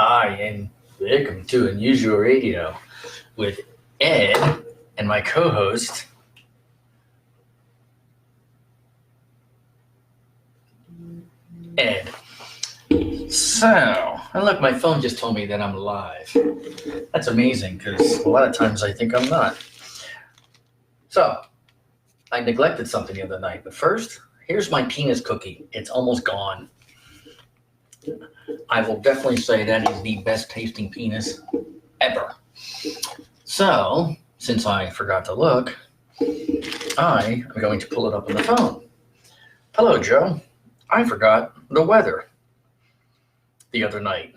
Hi, and welcome to Unusual Radio with Ed and my co host, Ed. So, and look, my phone just told me that I'm live. That's amazing because a lot of times I think I'm not. So, I neglected something the other night, but first, here's my penis cookie. It's almost gone. I will definitely say that is the best tasting penis ever. So, since I forgot to look, I am going to pull it up on the phone. Hello, Joe. I forgot the weather the other night.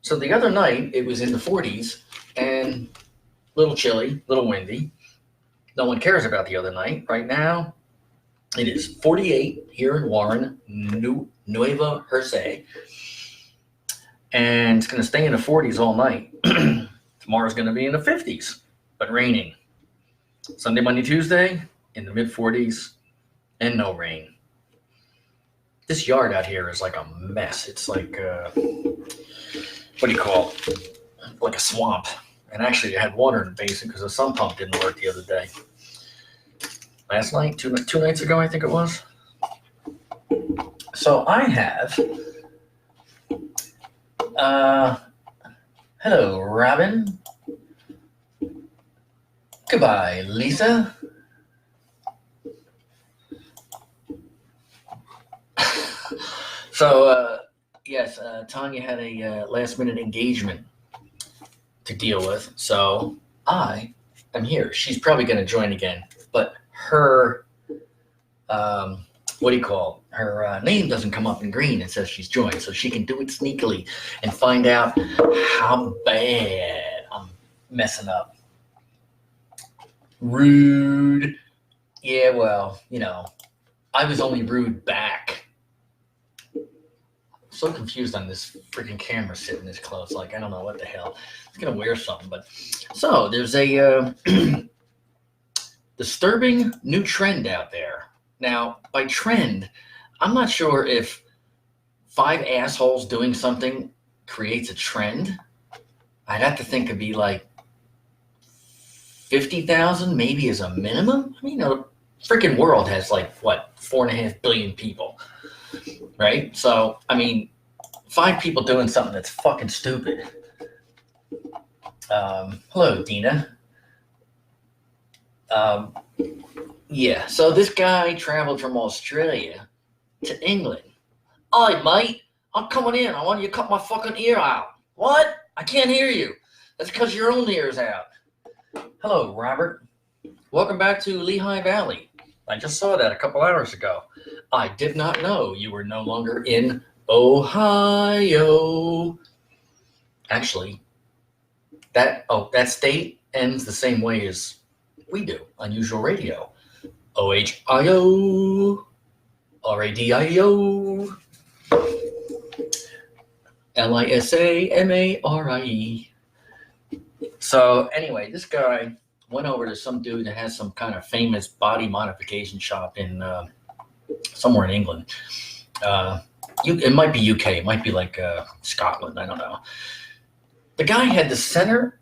So the other night, it was in the 40s and a little chilly, a little windy. No one cares about the other night. Right now, it is 48 here in Warren, Nueva Jersey. And it's going to stay in the 40s all night. Tomorrow's going to be in the 50s, but raining. Sunday, Monday, Tuesday, in the mid-40s, and no rain. This yard out here is like a mess. It's like, what do you call it? Like a swamp. And actually, I had water in the basin because the sump pump didn't work the other day. Last night, two nights ago, I think it was. So I have, hello, Robin. Goodbye, Lisa. So, yes, Tanya had a last-minute engagement to deal with, so I am here. She's probably going to join again, but her, her name doesn't come up in green. It says she's joined, so she can do it sneakily and find out how bad I'm messing up. Rude. Yeah, well, I was only rude back. So confused on this freaking camera sitting this close. Like, I don't know what the hell. It's going to wear something. But so there's a disturbing new trend out there. Now, by trend, I'm not sure if 5 assholes doing something creates a trend. I'd have to think it'd be like 50,000 maybe as a minimum. I mean, the freaking world has like, 4.5 billion people. Right? So, I mean, 5 people doing something that's fucking stupid. Hello, Dina. Yeah, so this guy traveled from Australia to England. Oi, mate, I'm coming in. I want you to cut my fucking ear out. What? I can't hear you. That's because your own ear's out. Hello, Robert. Welcome back to Lehigh Valley. I just saw that a couple hours ago. I did not know you were no longer in Ohio. Actually, that state ends the same way as we do, Unusual Radio. OHIO, RADIO, LISAMARIE. So anyway, this guy went over to some dude that has some kind of famous body modification shop in somewhere in England. It might be UK. It might be like Scotland. I don't know. The guy had the center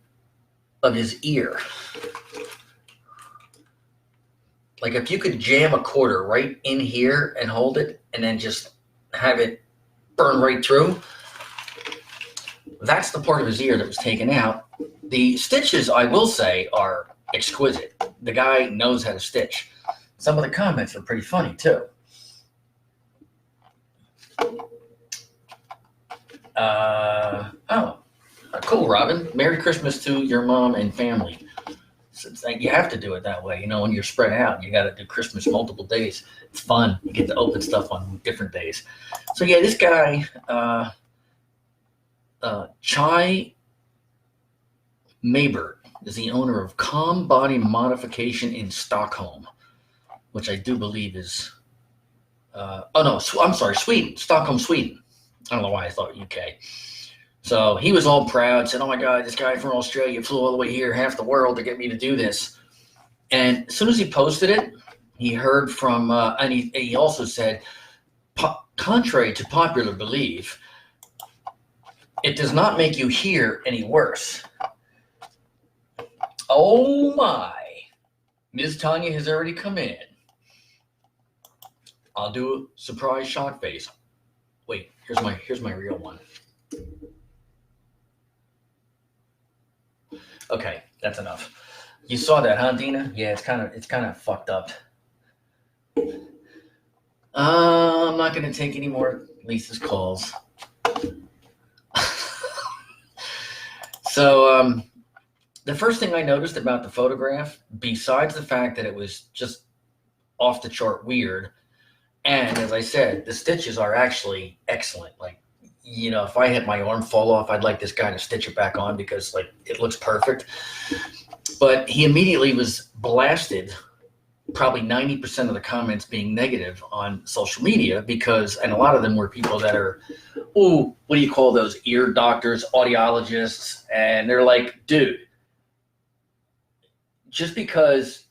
of his ear. Like if you could jam a quarter right in here and hold it and then just have it burn right through. That's the part of his ear that was taken out. The stitches, I will say, are exquisite. The guy knows how to stitch. Some of the comments are pretty funny, too. Cool, Robin. Merry Christmas to your mom and family. You have to do it that way. When you're spread out, you got to do Christmas multiple days. It's fun. You get to open stuff on different days. So, yeah, this guy, Chai Maybert, is the owner of Calm Body Modification in Stockholm, which I do believe is, Sweden, Stockholm, Sweden. I don't know why I thought UK. So he was all proud, said, oh my God, this guy from Australia flew all the way here, half the world, to get me to do this. And as soon as he posted it, he heard from, and he also said, contrary to popular belief, it does not make you hear any worse. Oh my. Ms. Tanya has already come in. I'll do a surprise shock face. Wait, here's my real one. Okay, that's enough. You saw that, huh, Dina? Yeah, it's kind of fucked up. I'm not gonna take any more Lisa's calls. So the first thing I noticed about the photograph, besides the fact that it was just off the chart weird, and as I said, the stitches are actually excellent. Like, you know, if I had my arm fall off, I'd like this guy to stitch it back on because, like, it looks perfect. But he immediately was blasted, probably 90% of the comments being negative on social media because, and a lot of them were people that are, oh, what do you call those, ear doctors, audiologists, and they're like, dude, just because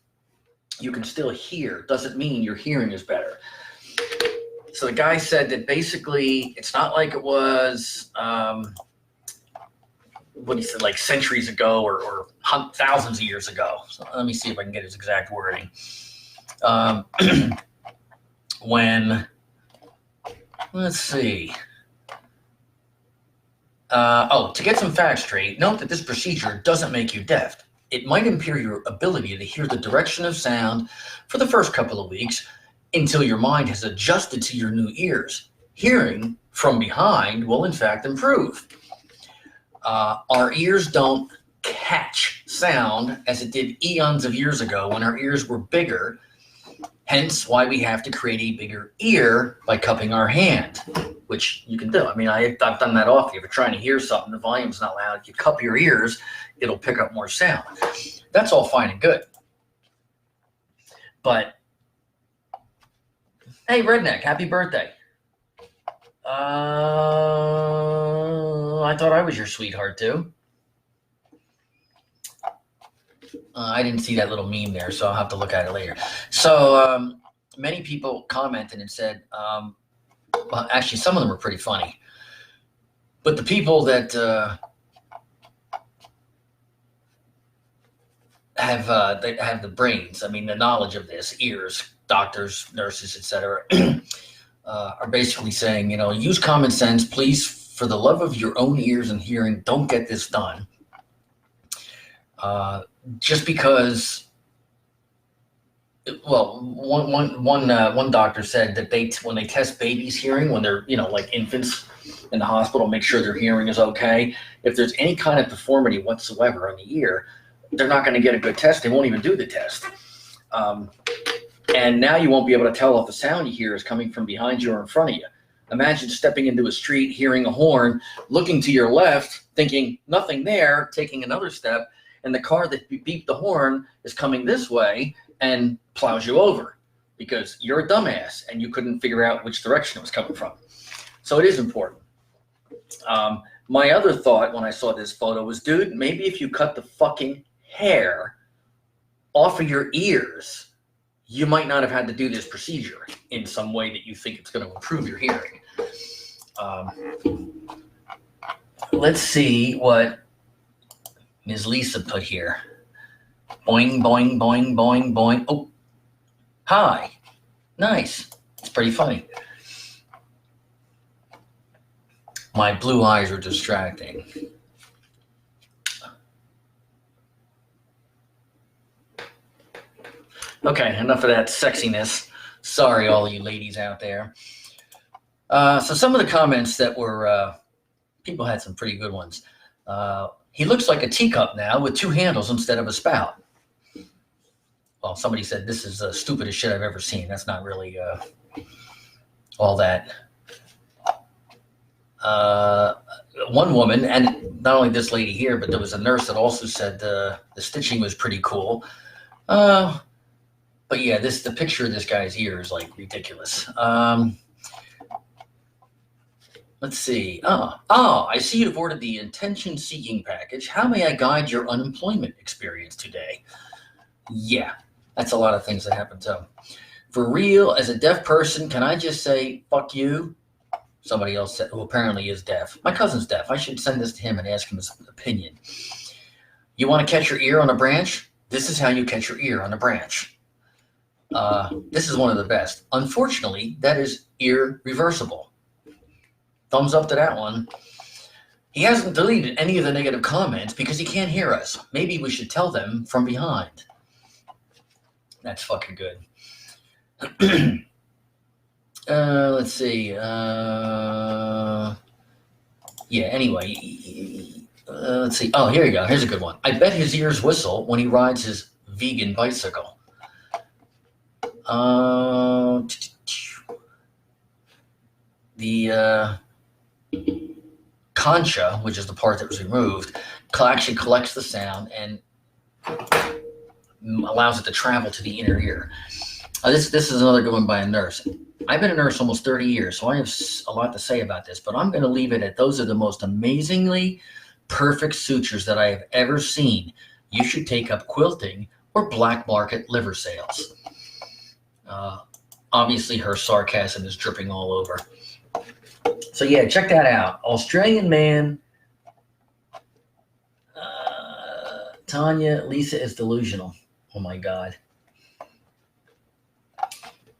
you can still hear doesn't mean your hearing is better. So the guy said that basically it's not like it was, what he said, like centuries ago or thousands of years ago. So let me see if I can get his exact wording. When, let's see. To get some facts straight, note that this procedure doesn't make you deaf. It might impair your ability to hear the direction of sound for the first couple of weeks until your mind has adjusted to your new ears. Hearing from behind will in fact improve. Our ears don't catch sound as it did eons of years ago when our ears were bigger, hence why we have to create a bigger ear by cupping our hand, which you can do. I mean, I've done that often. If you're trying to hear something, the volume's not loud, if you cup your ears, it'll pick up more sound. That's all fine and good. But, hey, Redneck, happy birthday. I thought I was your sweetheart too. I didn't see that little meme there, so I'll have to look at it later. So many people commented and said, well, actually, some of them were pretty funny. But the people that have the brains, I mean, the knowledge of this, ears, doctors, nurses, etc., are basically saying, you know, use common sense, please, for the love of your own ears and hearing, don't get this done. Just because, well, one doctor said that when they test babies' hearing, when they're, you know, like infants in the hospital, make sure their hearing is okay. If there's any kind of deformity whatsoever on the ear, they're not going to get a good test. They won't even do the test. And now you won't be able to tell if the sound you hear is coming from behind you or in front of you. Imagine stepping into a street, hearing a horn, looking to your left, thinking nothing there, taking another step, and the car that beeped the horn is coming this way and plows you over because you're a dumbass and you couldn't figure out which direction it was coming from. So it is important. My other thought when I saw this photo was, dude, maybe if you cut the fucking hair off of your ears, you might not have had to do this procedure in some way that you think it's going to improve your hearing. Let's see what Ms. Lisa put here. Boing, boing, boing, boing, boing. Oh, hi. Nice. It's pretty funny. My blue eyes are distracting. Okay, enough of that sexiness. Sorry, all you ladies out there. So some of the comments that were, people had some pretty good ones. He looks like a teacup now with two handles instead of a spout. Well, somebody said this is the stupidest shit I've ever seen. That's not really all that. One woman, and not only this lady here, but there was a nurse that also said the stitching was pretty cool. But yeah, the picture of this guy's ear is like ridiculous. Let's see. I see you've ordered the intention seeking package. How may I guide your unemployment experience today? Yeah, that's a lot of things that happen to him. For real, as a deaf person, can I just say, fuck you? Somebody else said, who apparently is deaf. My cousin's deaf. I should send this to him and ask him his opinion. You want to catch your ear on a branch? This is how you catch your ear on a branch. This is one of the best. Unfortunately, that is irreversible. Thumbs up to that one. He hasn't deleted any of the negative comments because he can't hear us. Maybe we should tell them from behind. That's fucking good. Let's see. Anyway. Let's see. Oh, here you go. Here's a good one. I bet his ears whistle when he rides his vegan bicycle. The concha, which is the part that was removed, actually collects the sound and allows it to travel to the inner ear. This is another good one by a nurse. I've been a nurse almost 30 years, so I have a lot to say about this, but I'm going to leave it at those are the most amazingly perfect sutures that I have ever seen. You should take up quilting or black market liver sales. Obviously, her sarcasm is dripping all over. So yeah, check that out. Australian man. Tanya, Lisa is delusional. Oh my God.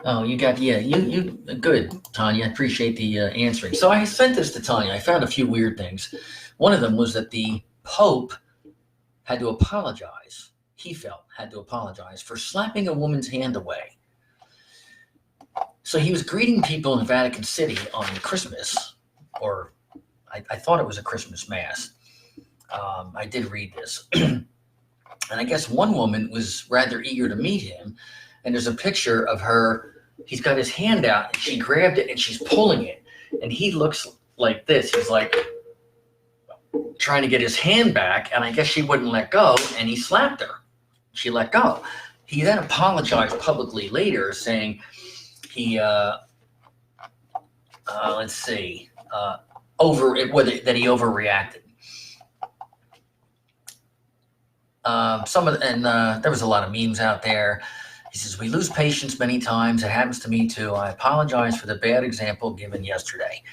Oh, you good, Tanya. I appreciate the answering. So I sent this to Tanya. I found a few weird things. One of them was that the Pope had to apologize. He had to apologize for slapping a woman's hand away. So he was greeting people in Vatican City on Christmas, or I thought it was a Christmas mass. I did read this. And I guess one woman was rather eager to meet him. And there's a picture of her. He's got his hand out, and she grabbed it, and she's pulling it. And he looks like this. He's like trying to get his hand back, and I guess she wouldn't let go, and he slapped her. She let go. He then apologized publicly later, saying he, that he overreacted. There was a lot of memes out there. He says, we lose patience many times. It happens to me too. I apologize for the bad example given yesterday.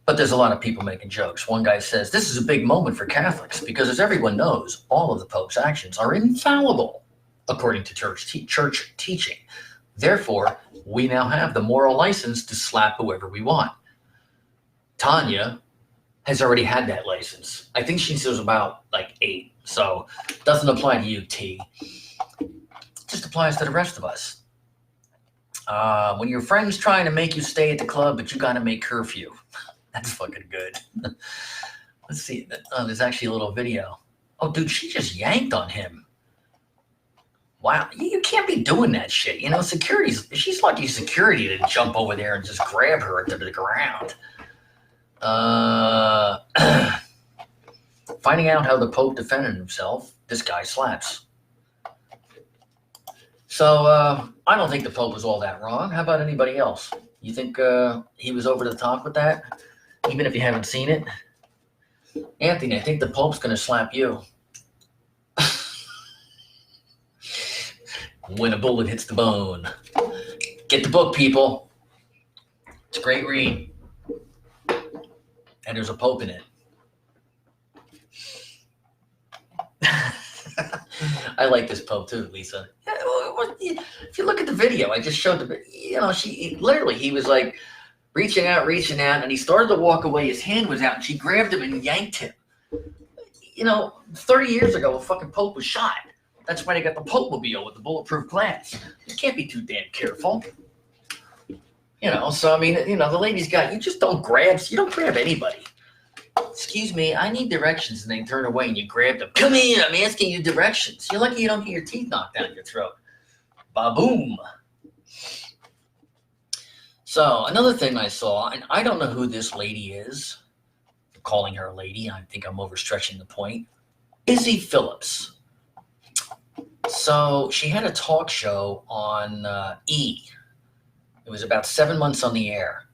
But there's a lot of people making jokes. One guy says, this is a big moment for Catholics because as everyone knows, all of the Pope's actions are infallible according to church teaching. Therefore, we now have the moral license to slap whoever we want. Tanya has already had that license. I think she was about like 8. So it doesn't apply to you, T. It just applies to the rest of us. When your friend's trying to make you stay at the club, but you got to make curfew. That's fucking good. Let's see. There's actually a little video. Oh, dude, she just yanked on him. Wow. You can't be doing that shit. You know, she's lucky security didn't jump over there and just grab her to the ground. Finding out how the Pope defended himself, this guy slaps. So I don't think the Pope was all that wrong. How about anybody else? You think he was over the top with that? Even if you haven't seen it? Anthony, I think the Pope's going to slap you. When a bullet hits the bone. Get the book, people. It's a great read. And there's a Pope in it. I like this Pope too, Lisa. If you look at the video, I just showed he was like reaching out, and he started to walk away. His hand was out, and she grabbed him and yanked him. 30 years ago, a fucking Pope was shot. That's why they got the Pope-mobile with the bulletproof glass. You can't be too damn careful. So I mean, the lady's got, you don't grab anybody. Excuse me, I need directions, and they turn away and you grab them. Come in, I'm asking you directions. You're lucky you don't get your teeth knocked down your throat. Ba-boom. So another thing I saw, and I don't know who this lady is, I'm calling her a lady, I think I'm overstretching the point, Busy Phillips. So she had a talk show on E! It was about 7 months on the air.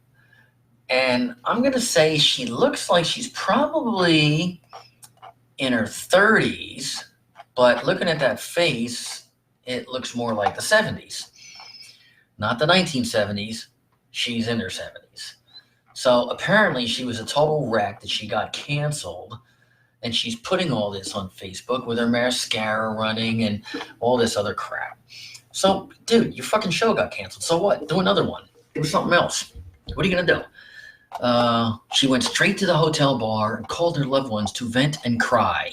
And I'm going to say she looks like she's probably in her 30s, but looking at that face, it looks more like the 70s. Not the 1970s. She's in her 70s. So apparently she was a total wreck, that she got canceled, and she's putting all this on Facebook with her mascara running and all this other crap. So, dude, your fucking show got canceled. So what? Do another one. Do something else. What are you going to do? She went straight to the hotel bar and called her loved ones to vent and cry.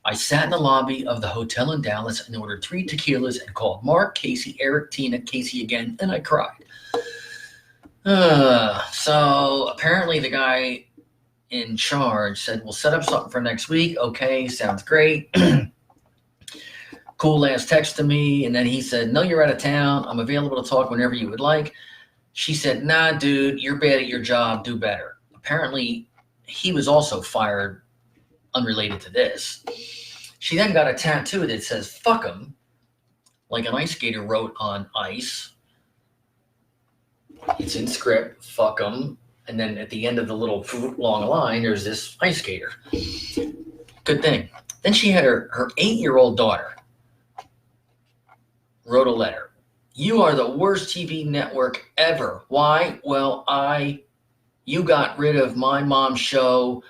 I sat in the lobby of the hotel in Dallas and ordered 3 tequilas and called Mark, Casey, Eric, Tina, Casey again, and I cried. So apparently the guy in charge said, we'll set up something for next week. Okay, sounds great. Cool ass text to me. And then he said, no, you're out of town. I'm available to talk whenever you would like. She said, nah, dude, you're bad at your job. Do better. Apparently, he was also fired unrelated to this. She then got a tattoo that says, fuck him, like an ice skater wrote on ice. It's in script, fuck him. And then at the end of the little long line, there's this ice skater. Good thing. Then she had her 8-year-old daughter wrote a letter. You are the worst TV network ever. Why? Well, you got rid of my mom's show.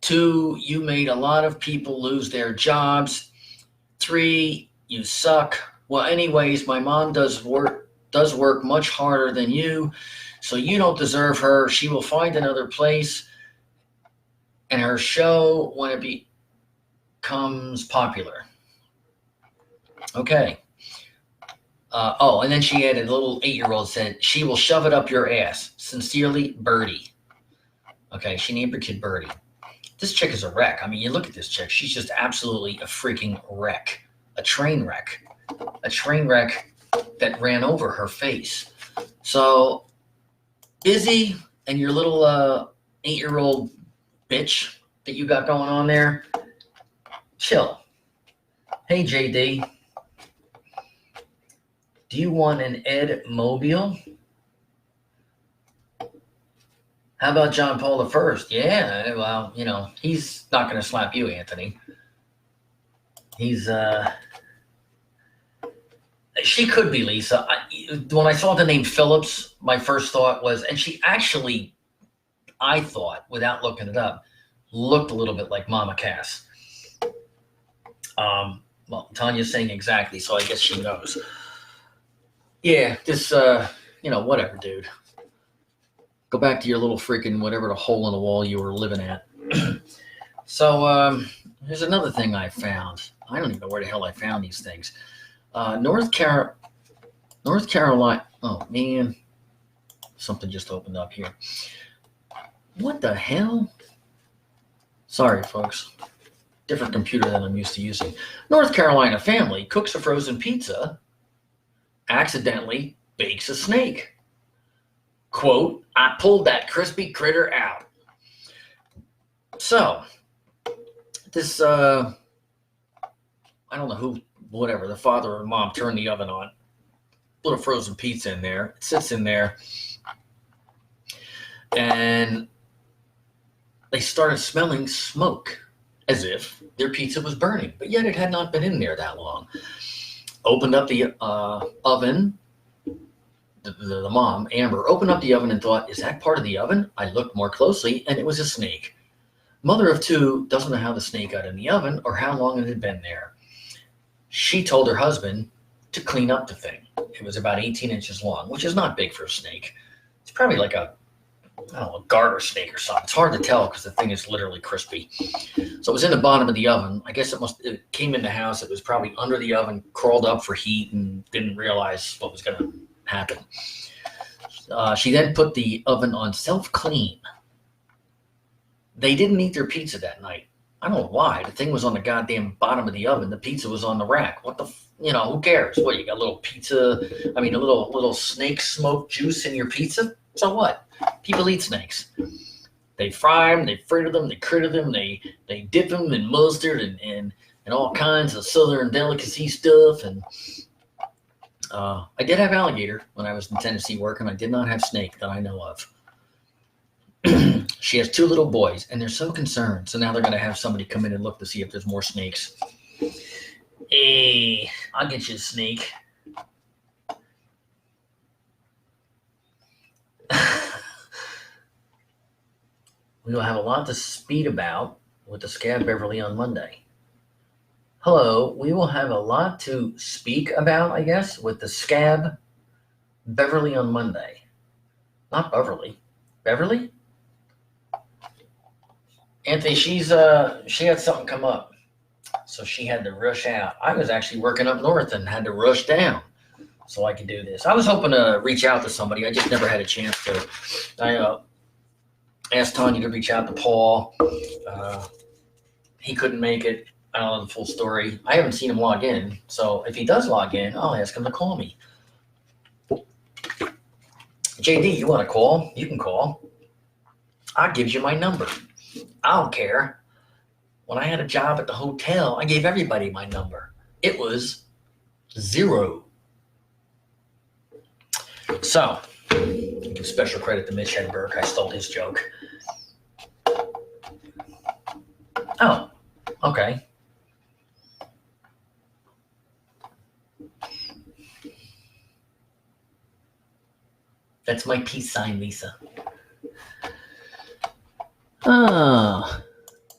2, you made a lot of people lose their jobs. 3, you suck. Well, anyways, my mom does work much harder than you, so you don't deserve her. She will find another place, and her show when it becomes popular. Okay. And then she added, a little 8-year-old said, she will shove it up your ass. Sincerely, Birdie. Okay, she named her kid Birdie. This chick is a wreck. I mean, you look at this chick. She's just absolutely a freaking wreck. A train wreck. A train wreck that ran over her face. So, Izzy and your little 8-year-old bitch that you got going on there, chill. Hey, JD. Do you want an Ed Mobile? How about John Paul I? Yeah, well, he's not going to slap you, Anthony. She could be Lisa. When I saw the name Phillips, my first thought was, and she actually, I thought, without looking it up, looked a little bit like Mama Cass. Well, Tanya's saying exactly, so I guess she knows. Yeah, this, whatever, dude. Go back to your little freaking whatever the hole in the wall you were living at. So, here's another thing I found. I don't even know where the hell I found these things. North Carolina. Oh, man. Something just opened up here. What the hell? Sorry, folks. Different computer than I'm used to using. North Carolina family cooks a frozen pizza, accidentally bakes a snake. Quote, I pulled that crispy critter out. So, this, I don't know who, whatever, the father or mom turned the oven on, put a frozen pizza in there, it sits in there, and they started smelling smoke as if their pizza was burning, but yet it had not been in there that long. Opened up the oven. The mom, Amber, opened up the oven and thought, is that part of the oven? I looked more closely, and it was a snake. Mother of 2 doesn't know how the snake got in the oven or how long it had been there. She told her husband to clean up the thing. It was about 18 inches long, which is not big for a snake. It's probably like a garter snake or something. It's hard to tell because the thing is literally crispy. So it was in the bottom of the oven. I guess it came in the house. It was probably under the oven, crawled up for heat, and didn't realize what was going to happen. She then put the oven on self-clean. They didn't eat their pizza that night. I don't know why. The thing was on the goddamn bottom of the oven. The pizza was on the rack. What the, who cares? What, you got a little pizza, a little snake smoke juice in your pizza? So what? People eat snakes. They fry them, they fritter them, they critter them, they dip them in mustard and all kinds of southern delicacy stuff. And I did have alligator when I was in Tennessee working. I did not have snake that I know of. She has 2 little boys, and they're so concerned. So now they're going to have somebody come in and look to see if there's more snakes. Hey, I'll get you a snake. We will have a lot to speak about with the Scab Beverly on Monday. Hello, we will have a lot to speak about, I guess, with the Scab Beverly on Monday. Not Beverly. Beverly? Anthony, she had something come up. So she had to rush out. I was actually working up north and had to rush down so I could do this. I was hoping to reach out to somebody. I just never had a chance to. I asked Tanya to reach out to Paul. He couldn't make it. I don't know the full story. I haven't seen him log in. So if he does log in, I'll ask him to call me. JD, you want to call? You can call. I'll give you my number. I don't care. When I had a job at the hotel, I gave everybody my number. It was 0. So, give special credit to Mitch Hedberg. I stole his joke. Oh, okay. That's my peace sign, Lisa.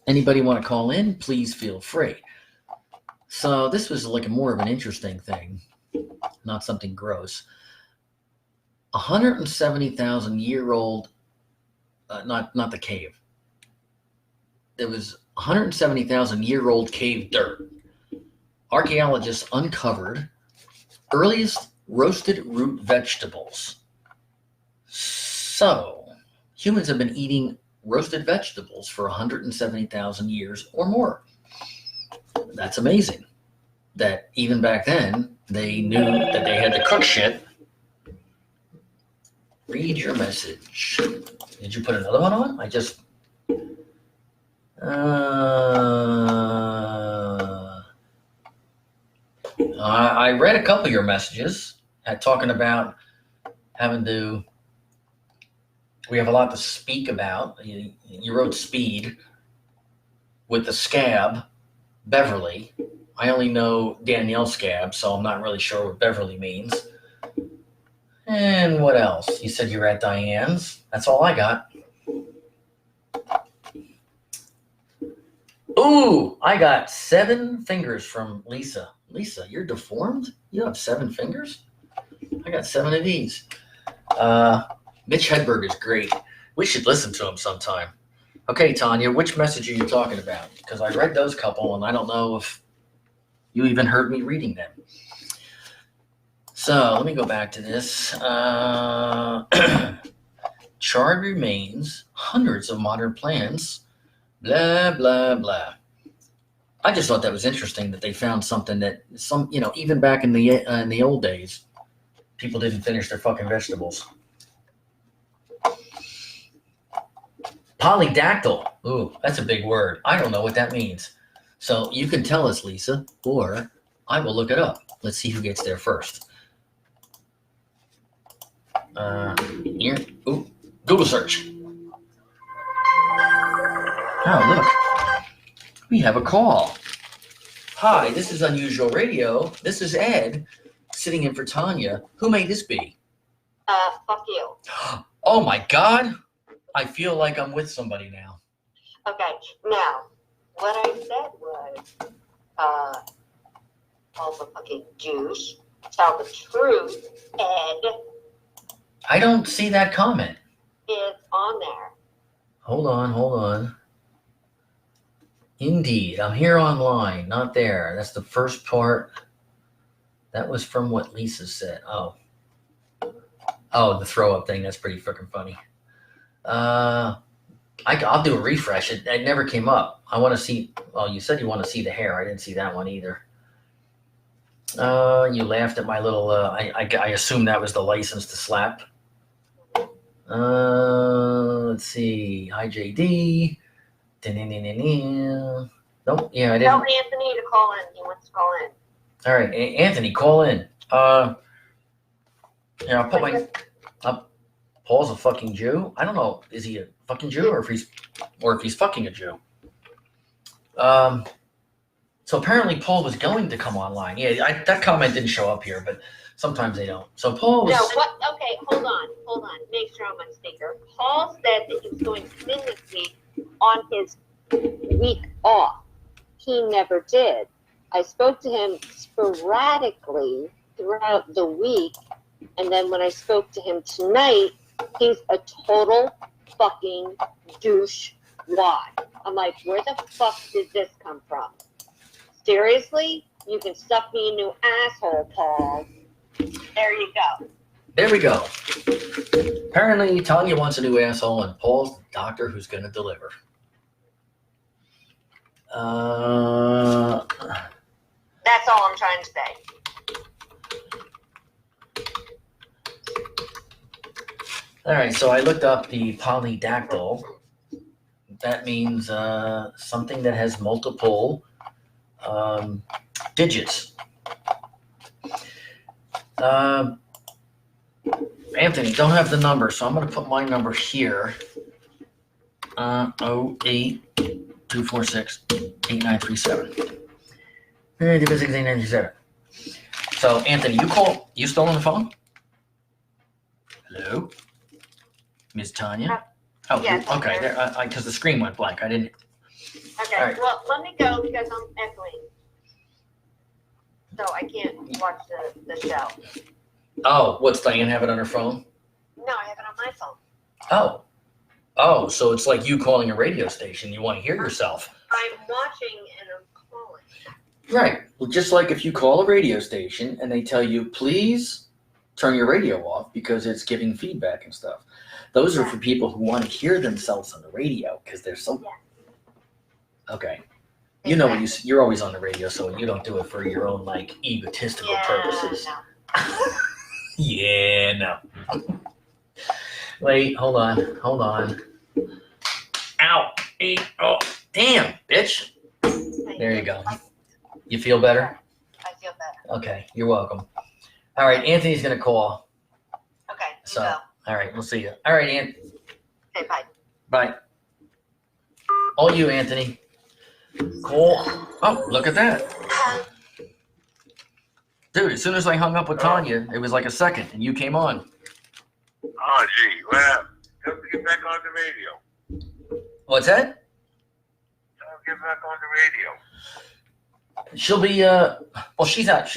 Anybody want to call in? Please feel free. So this was like more of an interesting thing, not something gross. 170,000-year-old, not the cave. There was 170,000-year-old cave dirt. Archaeologists uncovered earliest roasted root vegetables. So humans have been eating roasted vegetables for 170,000 years or more. That's amazing. That even back then, they knew that they had to cook shit. Read your message. Did you put another one on? I read a couple of your messages talking about having to. We have a lot to speak about. You wrote speed with the Scab, Beverly. I only know Danielle Scab, so I'm not really sure what Beverly means. And what else? You said you were at Diane's. That's all I got. Ooh, I got 7 fingers from Lisa. Lisa, you're deformed? You have 7 fingers? I got 7 of these. Mitch Hedberg is great. We should listen to him sometime. Okay, Tanya, which message are you talking about? Because I read those couple, and I don't know if you even heard me reading them. So let me go back to this. Charred remains, hundreds of modern plants, blah, blah, blah. I just thought that was interesting that they found something that even back in the old days, people didn't finish their fucking vegetables. Polydactyl. Ooh, that's a big word. I don't know what that means. So you can tell us, Lisa, or I will look it up. Let's see who gets there first. Here. Ooh, Google search. Oh, look. We have a call. Hi, this is Unusual Radio. This is Ed, sitting in for Tanya. Who may this be? Fuck you. Oh my God. I feel like I'm with somebody now. Okay, now, what I said was, all the fucking Jews, tell the truth, Ed. I don't see that comment. It's on there. Hold on. Indeed, I'm here online, not there. That's the first part. That was from what Lisa said. Oh, the throw up thing. That's pretty freaking funny. I'll do a refresh. It never came up. I want to see. Oh, you said you want to see the hair. I didn't see that one either. You laughed at my little. I assume that was the license to slap. Let's see. Hi, JD. Nope. Yeah, I didn't. Tell Anthony to call in. He wants to call in. All right, Anthony, call in. I'll put my. Paul's a fucking Jew. I don't know. Is he a fucking Jew or if he's fucking a Jew? So apparently Paul was going to come online. Yeah, that comment didn't show up here, but sometimes they don't. So Paul was. No, what? Okay, hold on. Make sure I'm on speaker. Paul said that he was going to come in this week, on his week off. He never did. I spoke to him sporadically throughout the week, and then when I spoke to him tonight, he's a total fucking douche wad. I'm like, where the fuck did this come from? Seriously? You can stuff me a new asshole, Paul. There you go. There we go. Apparently, Tanya wants a new asshole, and Paul's the doctor who's going to deliver. That's all I'm trying to say. All right, so I looked up the polydactyl. That means something that has multiple digits. Anthony, don't have the number, so I'm going to put my number here. 08246-8937. So, Anthony, you still on the phone? Hello? Ms. Tanya? Oh, yes, okay, because the screen went blank. I didn't. Okay, All right. well, let me go because I'm echoing. So I can't watch the show. Oh, what's Diane have it on her phone? No, I have it on my phone. Oh, so it's like you calling a radio station. You want to hear yourself. I'm watching and I'm calling. Right. Well, just like if you call a radio station and they tell you, please turn your radio off because it's giving feedback and stuff. Those are for people who want to hear themselves on the radio because they're so. Yeah. Okay. You know, you're always on the radio, so you don't do it for your own, like, egotistical purposes. No. Yeah, no. Wait, hold on. Ow. Oh, damn, bitch. There you go. You feel better? I feel better. Okay, you're welcome. All right, Anthony's going to call. Okay, you So, go. all right, we'll see you. All right, Ant. Okay, bye. Bye. All you, Anthony. Cool. Oh, look at that. Dude, as soon as I hung up with Tanya, it was like a second, and you came on. Oh, gee, what happened? Tell them to get back on the radio. What's that? Tell them to get back on the radio. She'll be, well, she's at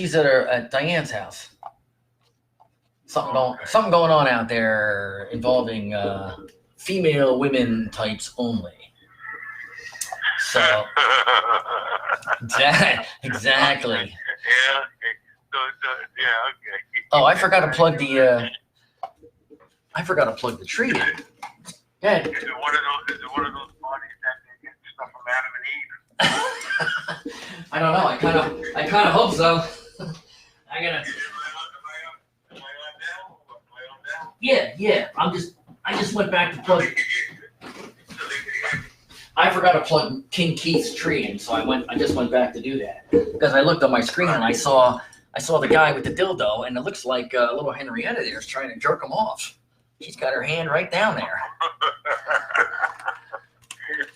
Diane's house. Something going on out there involving female women types only. So, exactly. Yeah, okay. Yeah, okay. Oh, I forgot to plug the tree in. Yeah. Is it one of those parties that they get stuff from Adam and Eve? I don't know. I kind of hope so. I gotta. Am I on now? Yeah. I just went back to plug. I forgot to plug King Keith's tree in, so I just went back to do that because I looked on my screen and I saw the guy with the dildo, and it looks like little Henrietta there is trying to jerk him off. She's got her hand right down there.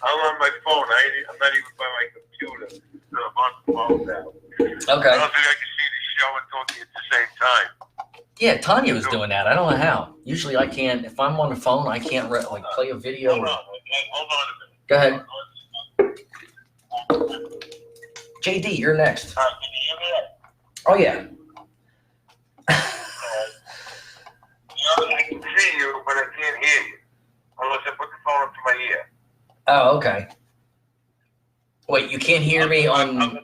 I'm on my phone. I'm not even by my computer. So I'm on the phone now. Okay. I don't think I can see the show and talk to you at the same time. Yeah, Tanya was doing that. I don't know how. Usually I can't. If I'm on the phone, I can't play a video. Hold on a minute. Go ahead. JD, you're next. Can you hear me? Oh, yeah. I can see you, but I can't hear you. Unless I put the phone up to my ear. Oh, okay. Wait, you can't hear me I'm on... about to the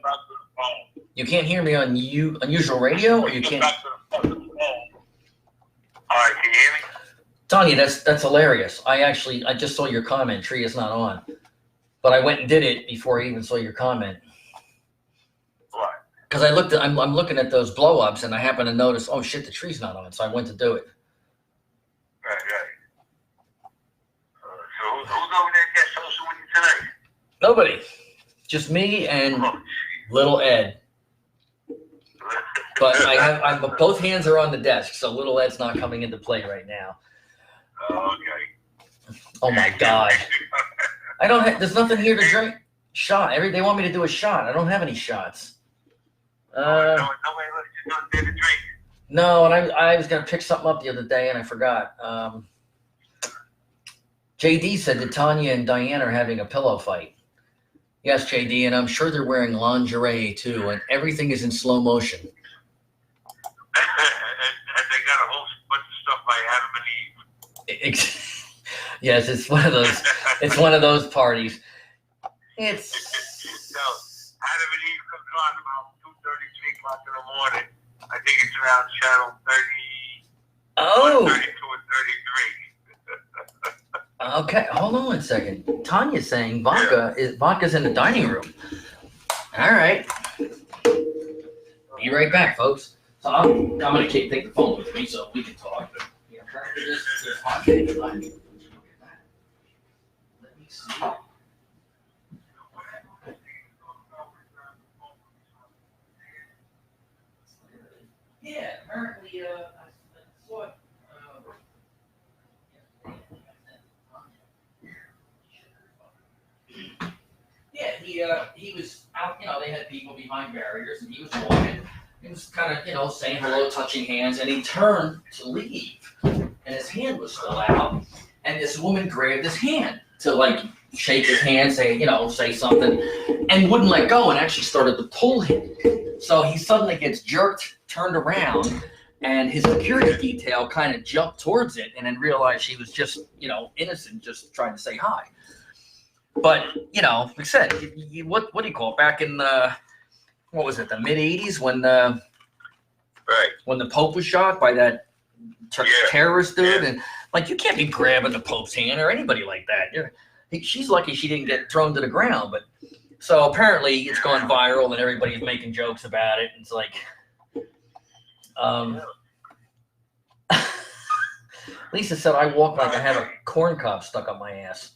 phone. You can't hear me on Unusual Radio, or you can't... Back to the phone. All right, can you hear me? Tanya, that's hilarious. I just saw your comment. Tree is not on. But I went and did it before I even saw your comment. What? Because I'm looking at those blow-ups, and I happen to notice, oh, shit, the tree's not on. So I went to do it. Right. So who's over there guest hosting with you tonight? Nobody. Just me and Oh, little Ed. geez. But both hands are on the desk, so little Ed's not coming into play right now. Okay. Oh, my God. There's nothing here to drink. Shot. They want me to do a shot. I don't have any shots. Nobody lets you do there to drink. No, and I was going to pick something up the other day, and I forgot. JD said that Tanya and Diane are having a pillow fight. Yes, JD, and I'm sure they're wearing lingerie too, and everything is in slow motion. And they got a whole bunch of stuff by Adam and Eve. Yes, it's one of those. It's one of those parties. It's. So, Adam and Eve comes on about 2:30, 3 o'clock in the morning. I think it's around channel 30, Oh. 32 and 33. Okay, hold on one second. Tanya's saying vodka's in the dining room. All right. Be right back, folks. So I'm gonna take the phone with me so we can talk. Yeah, currently this is vodka in the dining room. Let me see. Yeah, apparently, I saw it. Yeah, he was out. They had people behind barriers, and he was walking. He was kind of, saying hello, touching hands, and he turned to leave, and his hand was still out, and this woman grabbed his hand to shake his hand, say something, and wouldn't let go, and actually started to pull him. So he suddenly gets jerked, turned around, and his security detail kind of jumped towards it, and then realized she was just, innocent, just trying to say hi. But, like I said, what do you call it? Back in what was it, the mid 80s when the Pope was shot by that terrorist dude, and you can't be grabbing the Pope's hand or anybody like that. She's lucky she didn't get thrown to the ground. But so apparently it's gone viral and everybody's making jokes about it. It's Lisa said I walk like I have a corn cob stuck up my ass.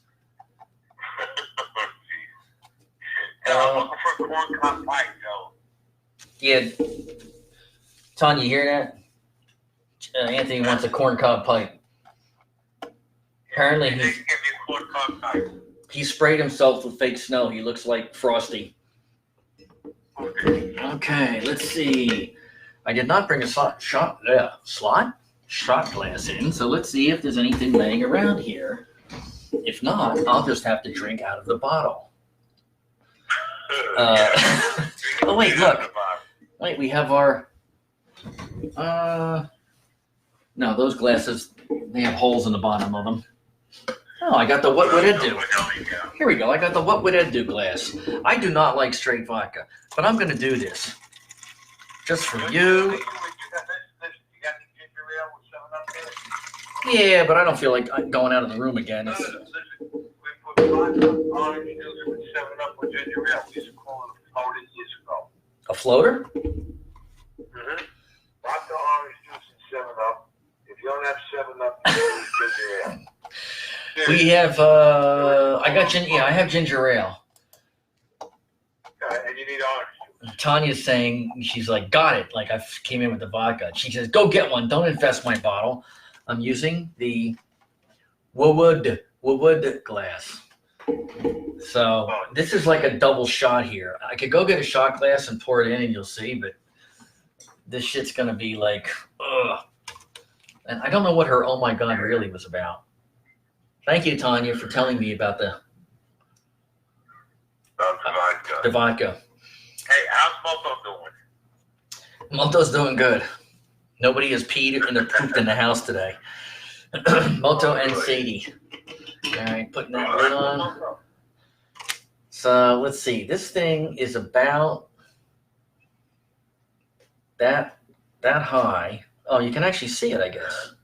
I'm looking for a corn cob pipe, Joe. Yeah. Tanya, you hear that? Anthony wants a corn cob pipe. Apparently he sprayed himself with fake snow. He looks like Frosty. Okay, let's see. I did not bring a shot glass in, so let's see if there's anything laying around here. If not, I'll just have to drink out of the bottle. Oh wait, look. Wait, we have our. No, those glasses, they have holes in the bottom of them. Oh, I got the What Would Ed Do? Here we go. I got the What Would Ed Do glass. I do not like straight vodka, but I'm going to do this just for you. Yeah, but I don't feel like going out of the room again. It's... A floater? Mm-hmm. Vodka, orange juice, and 7-Up. If you don't have 7-Up, you use ginger ale. We have, I have ginger ale. And you need orange juice. Tanya's saying, she's like, got it. Like, I came in with the vodka. She says, go get one. Don't infest my bottle. I'm using the Wood glass. So this is like a double shot here. I could go get a shot glass and pour it in and you'll see, but this shit's going to be like, ugh. And I don't know what her oh my God really was about. Thank you, Tanya, for telling me about the vodka. Hey, how's Moto doing? Moto's doing good. Nobody has peed and pooped in the house today. Moto and Sadie. All right, putting that lid on. So let's see. This thing is about that high. Oh, you can actually see it, I guess.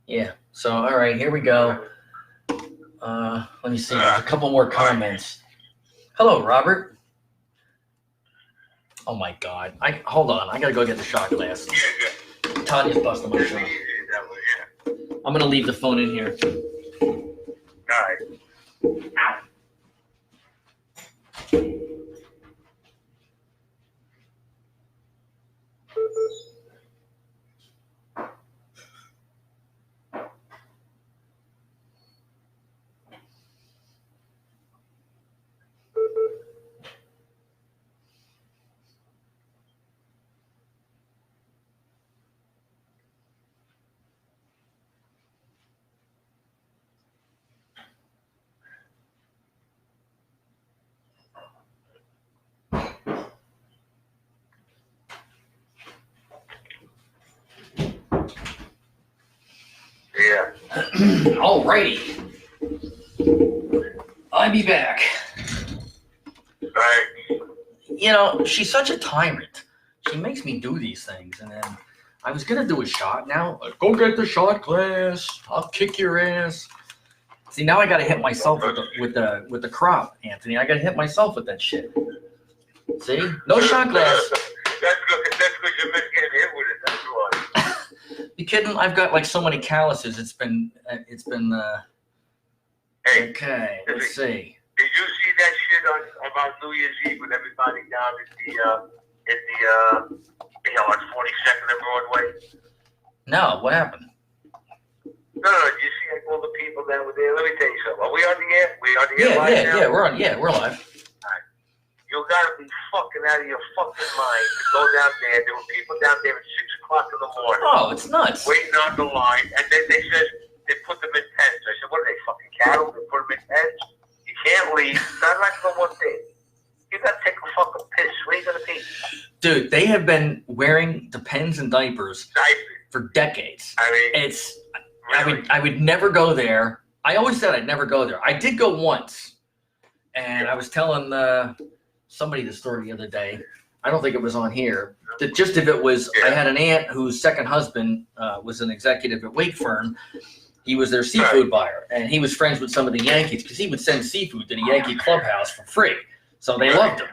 Yeah. So all right, here we go. Let me see. There's a couple more comments. Hello, Robert. Oh my God. Hold on. I gotta go get the shot glass. Tanya's busting my shot. I'm gonna leave the phone in here. All right. Alrighty. I'll be back. Right. You know, she's such a tyrant. She makes me do these things, and then I was gonna do a shot. Now, go get the shot glass. I'll kick your ass. See, now I gotta hit myself with the crop, Anthony. I gotta hit myself with that shit. See, no shot glass. That's good. That's good. You missed getting hit with it. That's why. You kidding? I've got like so many calluses. It's been. Hey, Okay, let's see. did you see that shit on about New Year's Eve with everybody down on 42nd and Broadway? No, what happened? No, did you see like, all the people that were there? Let me tell you something. Are we on the air? We on the air live now? We're live. You gotta be fucking out of your fucking mind to go down there. There were people down there at 6 o'clock in the morning. Oh, it's nuts. Waiting on the line, and then they said they put them in pens. I said, what are they, fucking cattle? They put them in pens? You can't leave. Not like for one thing. You gotta take a fucking piss. Where you gonna be? Dude, they have been wearing the pens and diapers for decades. I mean, It's really? I would never go there. I always said I'd never go there. I did go once, and I was telling somebody the story the other day. I don't think it was on here. That just if it was, I had an aunt whose second husband was an executive at Wake Firm. He was their seafood buyer, and he was friends with some of the Yankees because he would send seafood to the Yankee clubhouse for free. So they loved him.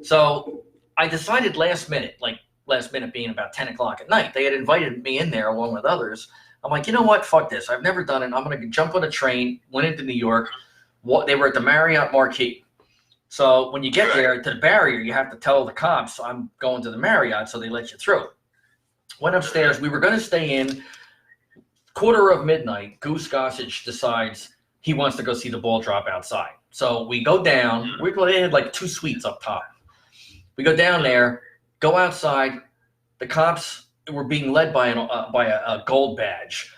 So I decided last minute being about 10 o'clock at night, they had invited me in there along with others. I'm like, you know what? Fuck this. I've never done it. I'm going to jump on a train, went into New York. They were at the Marriott Marquis. So when you get there to the barrier, you have to tell the cops I'm going to the Marriott, so they let you through. Went upstairs. We were going to stay in. midnight, Goose Gossage decides he wants to go see the ball drop outside. So we go down. They had like 2 suites up top. We go down there, go outside. The cops were being led by a gold badge.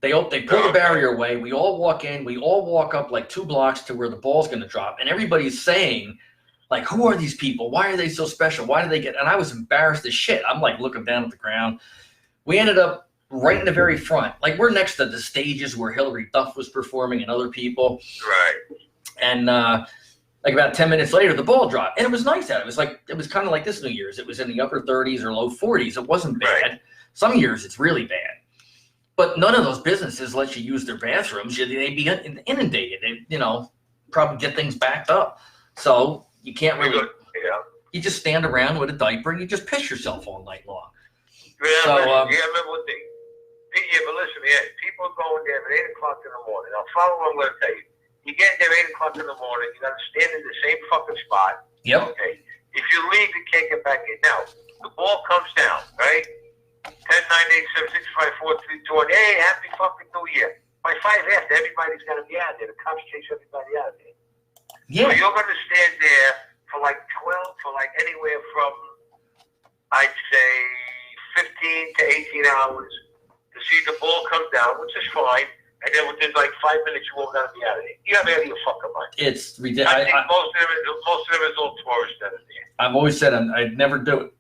They pull the barrier away. We all walk in. We all walk up like 2 blocks to where the ball's going to drop. And everybody's saying, like, who are these people? Why are they so special? Why do they get? And I was embarrassed as shit. I'm like looking down at the ground. We ended up right in the very front. Like, we're next to the stages where Hillary Duff was performing and other people. Right. And like about 10 minutes later, the ball dropped. And it was nice out. It was kind of like this New Year's. It was in the upper 30s or low 40s. It wasn't bad. Right. Some years it's really bad. But none of those businesses let you use their bathrooms. They'd be inundated. They, probably get things backed up. So you can't really. Yeah. You just stand around with a diaper and you just piss yourself all night long. Yeah, So, remember one thing. Yeah, but listen, people are going there at 8 o'clock in the morning. Now, follow what I'm going to tell you. You get there at 8 o'clock in the morning, you got to stand in the same fucking spot. Yep. Okay. If you leave, you can't get back in. Now, the ball comes down, right? 10, 9, 8, 7, 6, 5, 4, 3, 2, 1. Hey, happy fucking New Year. By 5 after, everybody's got to be out there. The cops chase everybody out there. Yeah. So you're going to stand there for like anywhere from, I'd say, 15 to 18 hours to see the ball come down, which is fine. And then within like 5 minutes, you won't gotta be out of there. You have out of your fucking mind. It's ridiculous. I think most of them is all tourists that are there. I've always said I'd never do it.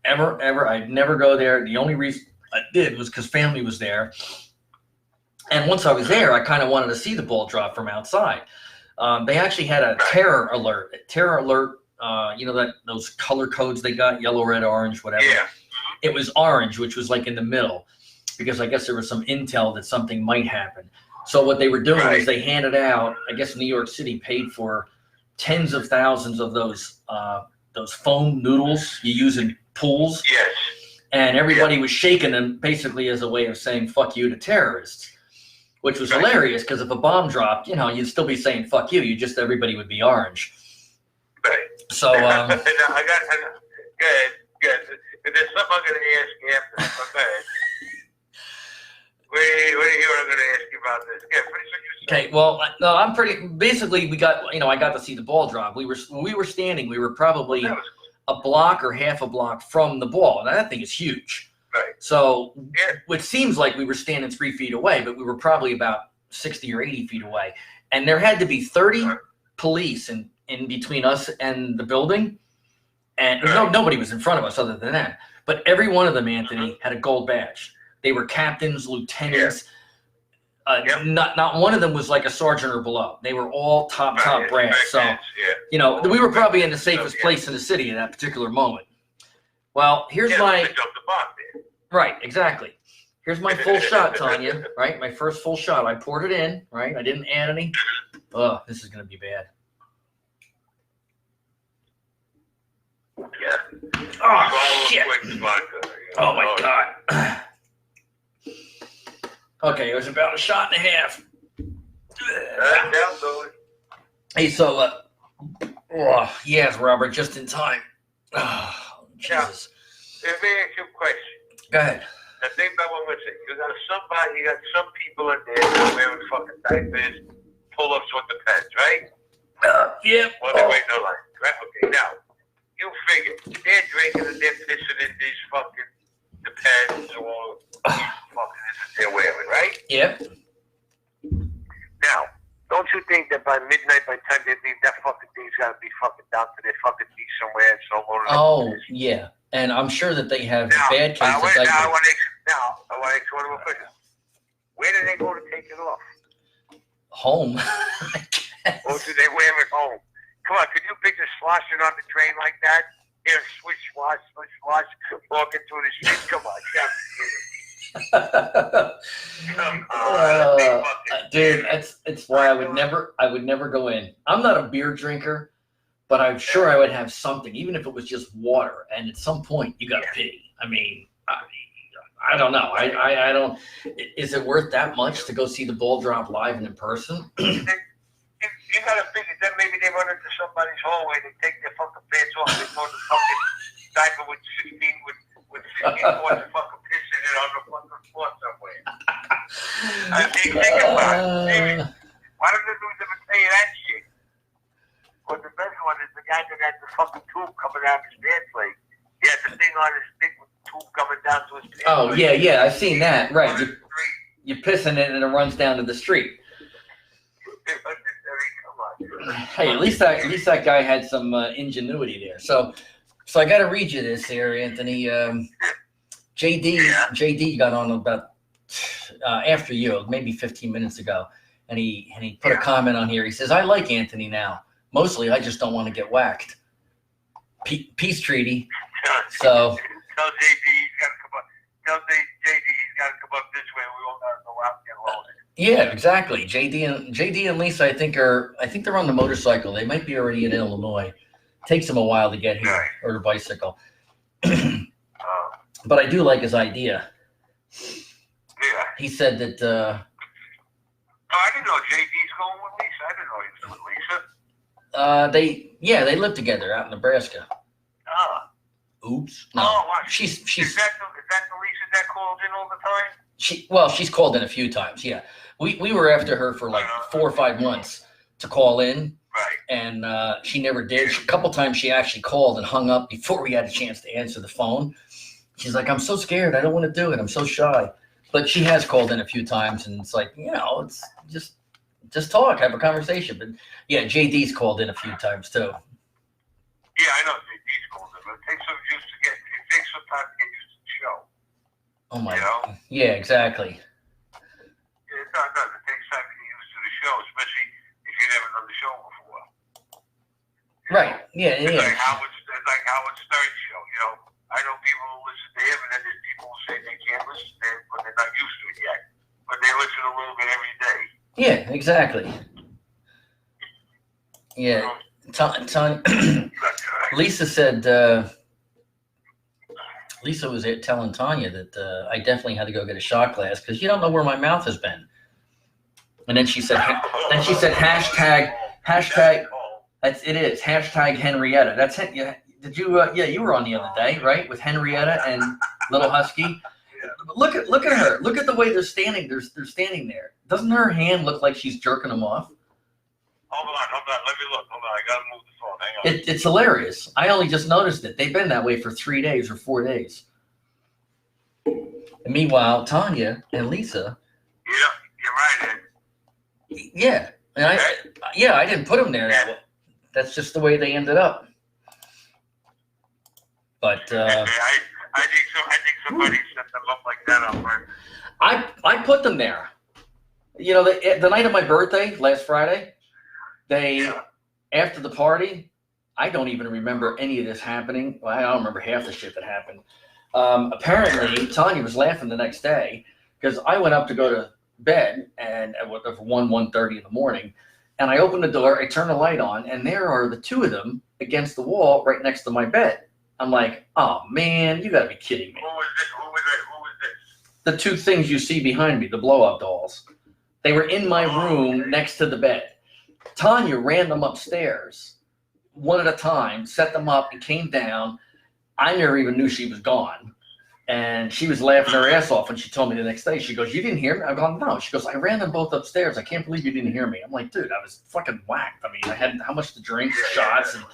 Ever. I'd never go there. The only reason I did was because family was there. And once I was there, I kind of wanted to see the ball drop from outside. They actually had a terror alert. Those color codes they got, yellow, red, orange, whatever. Yeah. It was orange, which was like in the middle, because I guess there was some intel that something might happen. So what they were doing is they handed out, I guess New York City paid for tens of thousands of those foam noodles you use in pools. Yes. And everybody was shaking them basically as a way of saying fuck you to terrorists, which was hilarious because if a bomb dropped, you'd still be saying fuck you. Everybody would be orange. Right. So Good. There's something I'm going to ask you after. Okay. What do you hear I'm going to ask you about this? Yeah, pretty sure okay, well, no, I'm pretty. Basically, we got. I got to see the ball drop. When we were standing. We were probably a block or half a block from the ball, and that thing is huge. Right. So it seems like we were standing 3 feet away, but we were probably about 60 or 80 feet away, and there had to be 30 police in between us and the building. And nobody was in front of us other than that. But every one of them, Anthony, had a gold badge. They were captains, lieutenants, Yep. Not one of them was like a sergeant or below. They were all top Right, brass. So, yeah. you know, we were probably in the safest place in the city in that particular moment. Well, here's my... Picked up the box there. Right, exactly. Here's my full shot, Tanya, right? My first full shot. I poured it in, right? I didn't add any. Oh, this is going to be bad. Yeah. Oh, shit. Quick vodka. Oh, my God. Okay, it was about a shot and a half. Down to it. Hey, so, oh, yes, Robert, just in time. Oh, Jesus. Let me ask you a question. Go ahead. Now think about what I'm saying. You got some people in there that are wearing fucking diapers, pull-ups with the pens, right? Yeah. Well, they're waiting their line, right? Okay, now, you figure, they're drinking and they're pissing in these fucking, the pens or fucking this is their wearing, right? Yep. Now, don't you think that by midnight, by the time they leave, that fucking thing's got to be fucking down to their fucking knee somewhere and so on? Oh, yeah. And I'm sure that they have bad cases. I want to ask one more question. Where do they go to take it off? Home. Or do they wear it home? Come on, could you picture sloshing on the train like that? Here, swish, slosh, walking through the street? Come on, Come on. Dude, it's why I would never go in. I'm not a beer drinker, but I'm sure I would have something, even if it was just water. And at some point, you got to pee. I mean, I don't know. I don't. Is it worth that much to go see the ball drop live and in person? You gotta figure that maybe they run into somebody's hallway, they take their fucking pants off, they throw the fucking diaper with 15 quarts of fucking piss in it on the fucking floor somewhere. I think about it. Why don't the dudes ever tell you that shit? But the best one is the guy that had the fucking tube coming out of his pants leg. He had the thing on his dick with the tube coming down to his pants leg. Oh, yeah, I've seen that. Right. You're pissing it and it runs down to the street. Hey, at least that guy had some ingenuity there. So I got to read you this here, Anthony. JD got on about after you, maybe 15 minutes ago, and he put a comment on here. He says, "I like Anthony now. Mostly, I just don't want to get whacked. Peace treaty." So tell JD he's got to come up. Tell JD he's got to come up this way. We all got to go out and get loaded. Yeah, exactly. JD and Lisa, I think they're on the motorcycle. They might be already in Illinois. Takes them a while to get here, or a bicycle. But I do like his idea. Yeah. He said that. I didn't know JD's going with Lisa. I didn't know he was with Lisa. They live together out in Nebraska. Oops. No. Oh, wow. She's. Is that the Lisa that calls in all the time? She's called in a few times. Yeah. We were after her for like 4 or 5 months to call in. Right. And she never did. A couple times she actually called and hung up before we had a chance to answer the phone. She's like, "I'm so scared. I don't want to do it. I'm so shy." But she has called in a few times, and it's like, it's just talk, have a conversation. But yeah, JD's called in a few times too. Yeah, I know JD's called in, but it takes some time to get used to the show. Oh my. Yeah, exactly. Yeah, it does. It takes time to get used to the show, especially if you never done the show before. Right. Yeah. It's like Howard Stern's show. I know people who listen to him, and then there's people who say they can't listen to him, but they're not used to it yet. But they listen a little bit every day. Yeah, exactly. Yeah. Lisa said. Lisa was telling Tanya that I definitely had to go get a shot glass because you don't know where my mouth has been. And then she said, hashtag. It is hashtag Henrietta. That's it. Yeah. Did you? You were on the other day, right, with Henrietta and Little Husky. Yeah. Look at her. Look at the way they're standing. They're standing there. Doesn't her hand look like she's jerking them off? Hold on. Let me look. Hold on. I gotta move the phone. Hang on. It's hilarious. I only just noticed it. They've been that way for 3 days or 4 days. And meanwhile, Tanya and Lisa. Yeah, you're right, Ed. Yeah, and I didn't put them there that way. That's just the way they ended up. But I think somebody set them up like that on purpose. I put them there. You know, the night of my birthday, last Friday, after the party, I don't even remember any of this happening. Well, I don't remember half the shit that happened. Apparently, Tanya was laughing the next day because I went up to go to bed and at 1:30 in the morning, and I opened the door, I turned the light on, and there are the two of them against the wall right next to my bed. I'm like, oh man, you gotta be kidding me. Who was this? Who was this? The two things you see behind me, the blow-up dolls. They were in my room next to the bed. Tanya ran them upstairs, one at a time, set them up, and came down. I never even knew she was gone. And she was laughing her ass off when she told me the next day. She goes, you didn't hear me? I'm going, no. She goes, I ran them both upstairs. I can't believe you didn't hear me. I'm like, dude, I was fucking whacked. I mean, I had how much to drink, shots, and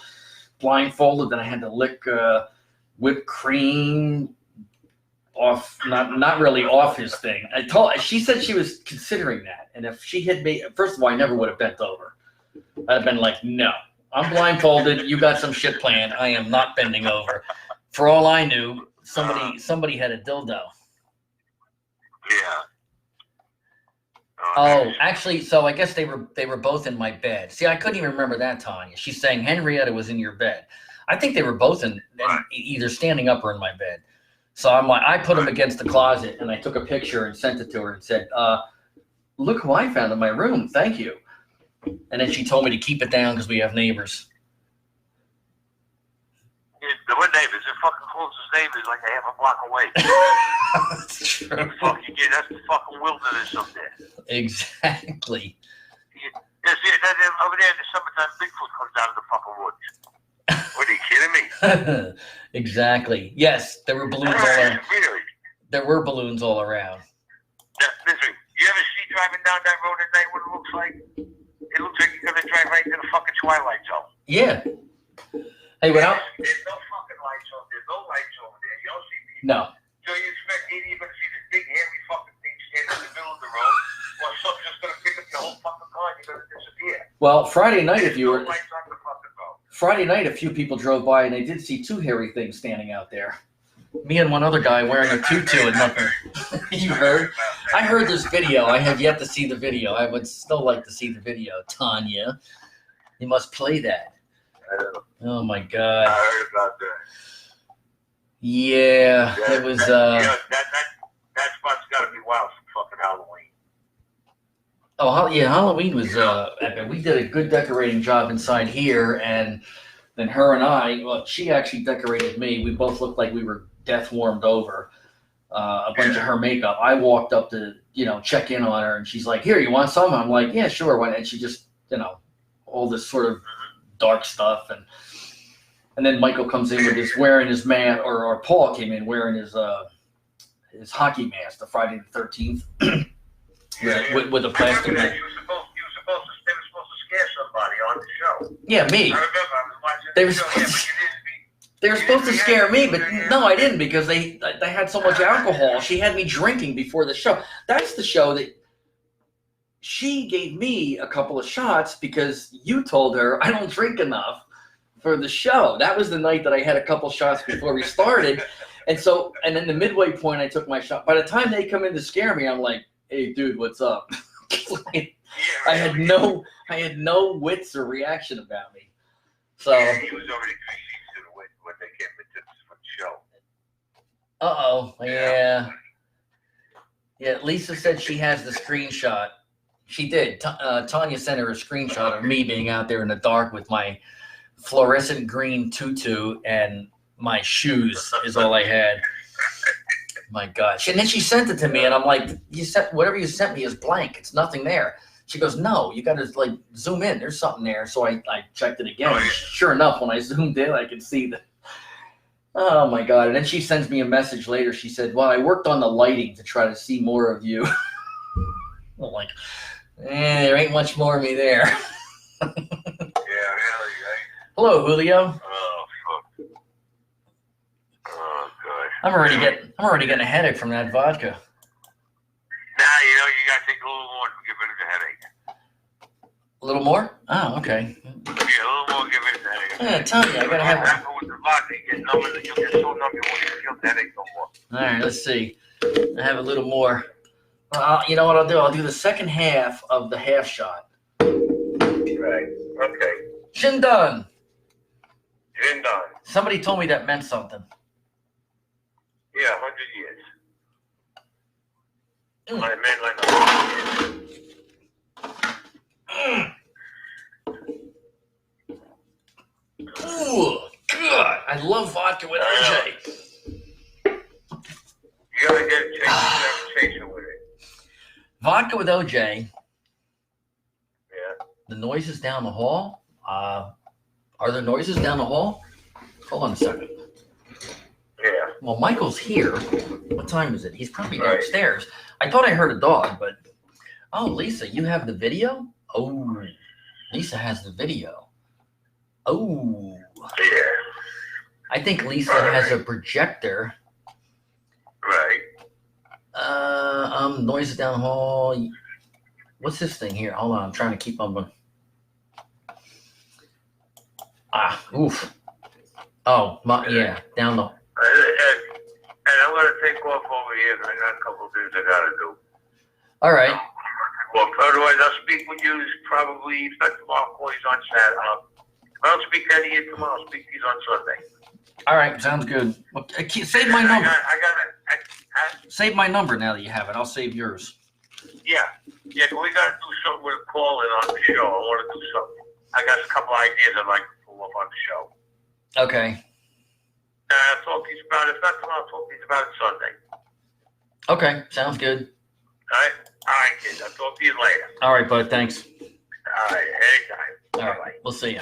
blindfolded. Then I had to lick whipped cream off, not really off his thing. She said she was considering that. And if she had made, first of all, I never would have bent over. I'd have been like, no, I'm blindfolded. You got some shit planned. I am not bending over. For all I knew, somebody had a dildo. Yeah. Oh, actually, so I guess they were both in my bed. See, I couldn't even remember that, Tanya. She's saying Henrietta was in your bed. I think they were both in either standing up or in my bed. So I'm like, I put them against the closet, and I took a picture and sent it to her and said, look who I found in my room. Thank you. And then she told me to keep it down because we have neighbors. What neighbors? The fucking closest neighbors like a half a block away. That's true. Fucking yeah, that's the fucking wilderness up there. Exactly. Over there in the summertime, Bigfoot comes out of the fucking woods. What, are you kidding me? Exactly. Yes, there were balloons all around. Really? There were balloons all around. Listen, you ever see driving down that road at night what it looks like? It looks like you're going to drive right into the fucking Twilight Zone. Yeah. Hey, what else? There's no fucking lights over there. No lights over there. You don't see people. No. So you expect either you're going to see this big, hairy fucking thing standing in the middle of the road, or something's just going to pick up your whole fucking car and you're going to disappear. Well, Friday night, if you were... No lights on the fucking road. Friday night, a few people drove by, and they did see two hairy things standing out there. Me and one other guy wearing a tutu and nothing. You heard? I heard this video. I have yet to see the video. I would still like to see the video. Tanya, you must play that. Oh, my God. I heard about that. Yeah, it was... that spot's got to be wild for fucking Halloween. Oh, yeah, Halloween was epic. We did a good decorating job inside here, and then her and I, well, she actually decorated me. We both looked like we were death warmed over. A bunch of her makeup. I walked up to, check in on her, and she's like, here, you want some? I'm like, yeah, sure. And she just, all this sort of dark stuff. And then Michael comes in with wearing his mask, or Paul came in wearing his hockey mask, the Friday the 13th. With a plastic mask. They were supposed to scare somebody on the show. Yeah, me. I remember I was watching They the were show, supposed but you didn't They were supposed to scare me, but no, I didn't, because they had so much alcohol. She had me drinking before the show. That's the show that she gave me a couple of shots because you told her I don't drink enough for the show. That was the night that I had a couple shots before we started. And then the midway point, I took my shot. By the time they come in to scare me, I'm like, hey, dude, what's up? I had no wits or reaction about me. So. Yeah, he was already crazy to when they came into the show. Uh-oh, yeah. Yeah, Lisa said she has the screenshot. She did. Tanya sent her a screenshot of me being out there in the dark with my fluorescent green tutu, and my shoes is all I had. My gosh. And then she sent it to me, and I'm like, whatever you sent me is blank. It's nothing there. She goes, no, you got to zoom in. There's something there. So I checked it again. Sure enough, when I zoomed in, I could see the. Oh my God. And then she sends me a message later. She said, well, I worked on the lighting to try to see more of you. I'm like, there ain't much more of me there. Yeah, really, right? Hello, Julio. Oh, fuck. Oh, God. I'm already getting a headache from that vodka. Nah, you got to take a little more to get rid of the headache. A little more? Oh, okay. Yeah, a little more to get rid of the headache. Yeah, tell you, I gotta have. What happened with the vodka? You'll get so numb you won't even feel the headache no more. All right, let's see. I have a little more You know what I'll do? I'll do the second half of the half shot. Right. Okay. Shindan. Jindan. Somebody told me that meant something. Yeah, 100 years. Mm. I meant like 100 years. Ooh, God. I love vodka with OJ. You gotta get a chaser with it. Vodka with OJ. Yeah. The noises down the hall. Are there noises down the hall? Hold on a second. Yeah. Well, Michael's here. What time is it? He's probably Right. downstairs. I thought I heard a dog, but oh, Lisa, you have the video? Oh, Lisa has the video. Oh, Yeah. I think Lisa has a projector. Right. Noises down the hall. What's this thing here? Hold on, I'm trying to keep on. Oof. Oh, yeah, down the. And I'm gonna take off over here. I got a couple of things I gotta do. All right. Well, otherwise I'll speak with you probably, if not tomorrow, call you on Saturday. If I don't speak to any of you tomorrow, I'll speak to you on Sunday. All right, sounds good. Well, save my number. Save my number now that you have it. I'll save yours. Yeah, but we gotta do something with a call in on the show. I wanna do something. I got a couple ideas I'd like to pull up on the show. Okay. I'll talk to you about it. If not tomorrow, I'll talk to you about it Sunday. Okay, sounds good. All right, kids. I'll talk to you later. All right, bud. Thanks. All right, anytime. All right, Bye-bye. we'll see you.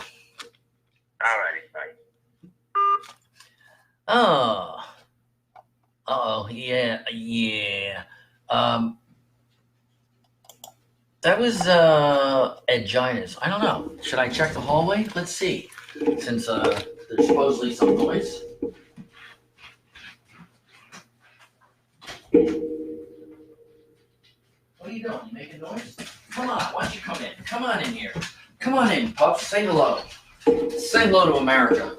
All righty, bye. Oh, yeah. That was at Gina's. I don't know. Should I check the hallway? Let's see. Since there's supposedly some noise. What are you doing? You making noise? Come on, why don't you come in? Come on in here. Come on in, pup. Say hello. Say hello to America.